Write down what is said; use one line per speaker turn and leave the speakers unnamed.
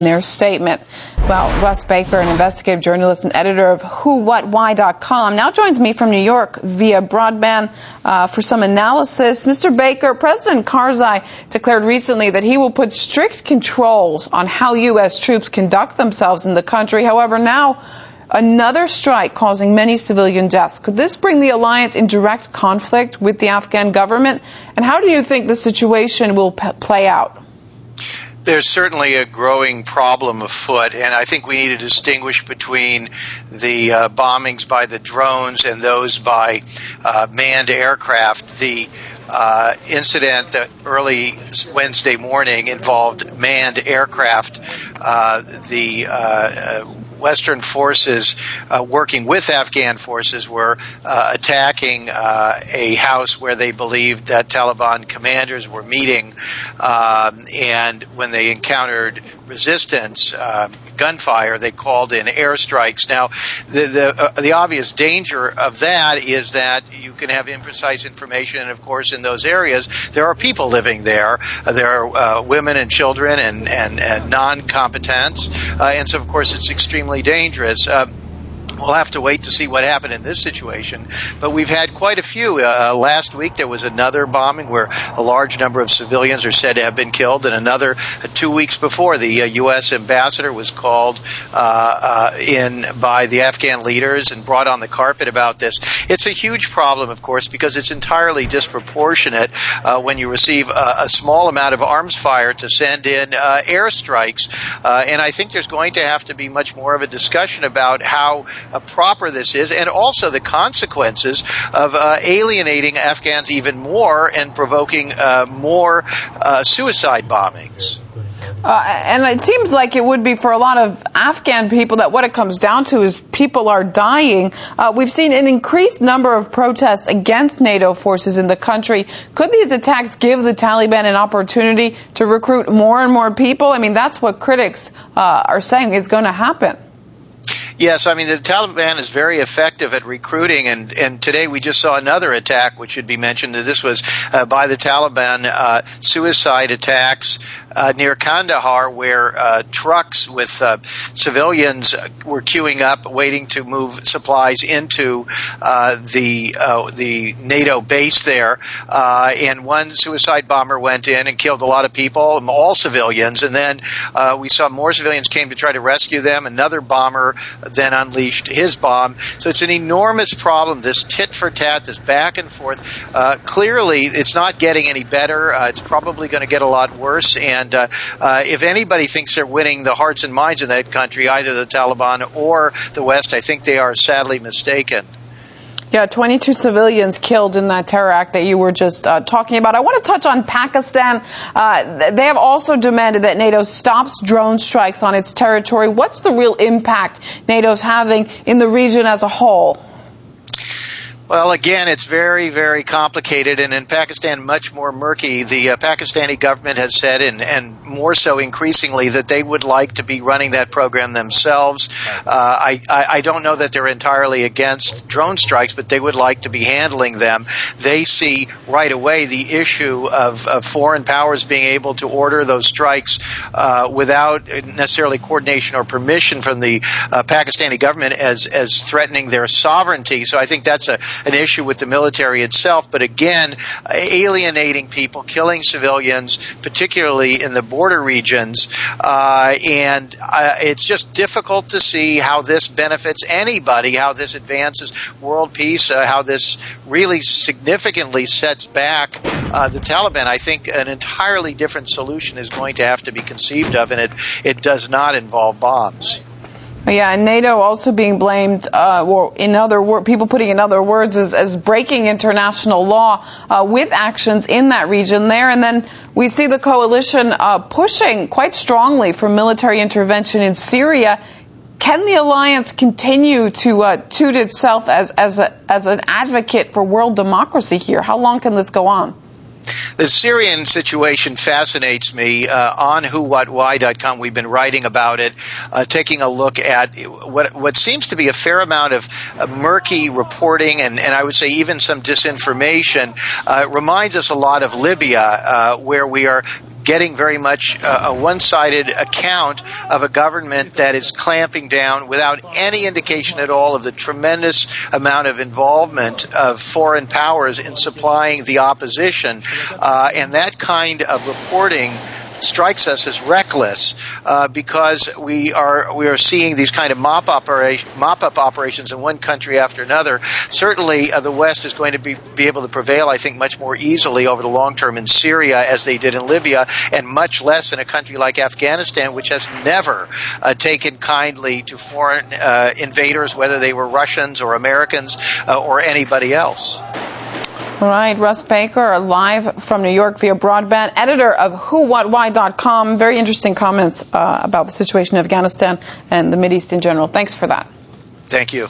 their statement. Well, Russ Baker, an investigative journalist and editor of WhoWhatWhy.com, now joins me from New York via broadband for some analysis. Mr. Baker, President Karzai declared recently that he will put strict controls on how U.S. troops conduct themselves in the country. However, now another strike causing many civilian deaths. Could this bring the alliance in direct conflict with the Afghan government? And how do you think the situation will play out?
There's certainly a growing problem afoot, and I think we need to distinguish between the bombings by the drones and those by manned aircraft. The incident that early Wednesday morning involved manned aircraft. Western forces working with Afghan forces were attacking a house where they believed that Taliban commanders were meeting, and when they encountered resistance, gunfire, they called in airstrikes. Now, the obvious danger of that is that you can have imprecise information, and of course in those areas there are people living there. There are women and children and non-combatants, and so of course it's extremely dangerous. We'll have to wait to see what happened in this situation, but we've had quite a few. Last week there was another bombing where a large number of civilians are said to have been killed, and another 2 weeks before the U.S. ambassador was called in by the Afghan leaders and brought on the carpet about this. It's a huge problem, of course, because it's entirely disproportionate when you receive a small amount of arms fire to send in airstrikes, and I think there's going to have to be much more of a discussion about how proper this is, and also the consequences of alienating Afghans even more and provoking more suicide bombings.
And it seems like it would be for a lot of Afghan people that what it comes down to is people are dying. We've seen an increased number of protests against NATO forces in the country. Could these attacks give the Taliban an opportunity to recruit more and more people? I mean, that's what critics are saying is going to happen.
Yes, I mean, the Taliban is very effective at recruiting, and today we just saw another attack, which should be mentioned. This was by the Taliban, suicide attacks near Kandahar, where trucks with civilians were queuing up, waiting to move supplies into the NATO base there, and one suicide bomber went in and killed a lot of people, all civilians, and then we saw more civilians came to try to rescue them. Another bomber then unleashed his bomb. So it's an enormous problem, this tit for tat, this back and forth. Clearly, it's not getting any better. It's probably going to get a lot worse. And if anybody thinks they're winning the hearts and minds of that country, either the Taliban or the West, I think they are sadly mistaken.
Yeah, 22 civilians killed in that terror act that you were just talking about. I want to touch on Pakistan. They have also demanded that NATO stops drone strikes on its territory. What's the real impact NATO's having in the region as a whole?
Well, again, it's very, very complicated, and in Pakistan, much more murky. The Pakistani government has said, and more so increasingly, that they would like to be running that program themselves. I don't know that they're entirely against drone strikes, but they would like to be handling them. They see right away the issue of foreign powers being able to order those strikes without necessarily coordination or permission from the Pakistani government as threatening their sovereignty. So I think that's an issue with the military itself, but again, alienating people, killing civilians, particularly in the border regions, and it's just difficult to see how this benefits anybody, how this advances world peace, how this really significantly sets back the Taliban. I think an entirely different solution is going to have to be conceived of, and it does not involve bombs.
Yeah, and NATO also being blamed, or people putting in other words, as breaking international law with actions in that region there. And then we see the coalition pushing quite strongly for military intervention in Syria. Can the alliance continue to toot itself as an advocate for world democracy here? How long can this go on?
The Syrian situation fascinates me. On WhoWhatWhy.com, we've been writing about it, taking a look at what seems to be a fair amount of murky reporting and I would say even some disinformation. It reminds us a lot of Libya, where we are getting very much a one-sided account of a government that is clamping down without any indication at all of the tremendous amount of involvement of foreign powers in supplying the opposition. And that kind of reporting strikes us as reckless because we are seeing these kind of mop-up operations in one country after another. Certainly, the West is going to be able to prevail, I think, much more easily over the long term in Syria as they did in Libya, and much less in a country like Afghanistan, which has never taken kindly to foreign invaders, whether they were Russians or Americans or anybody else.
All right, Russ Baker, live from New York via broadband, editor of WhoWhatWhy.com. Very interesting comments about the situation in Afghanistan and the Mideast in general. Thanks for that.
Thank you.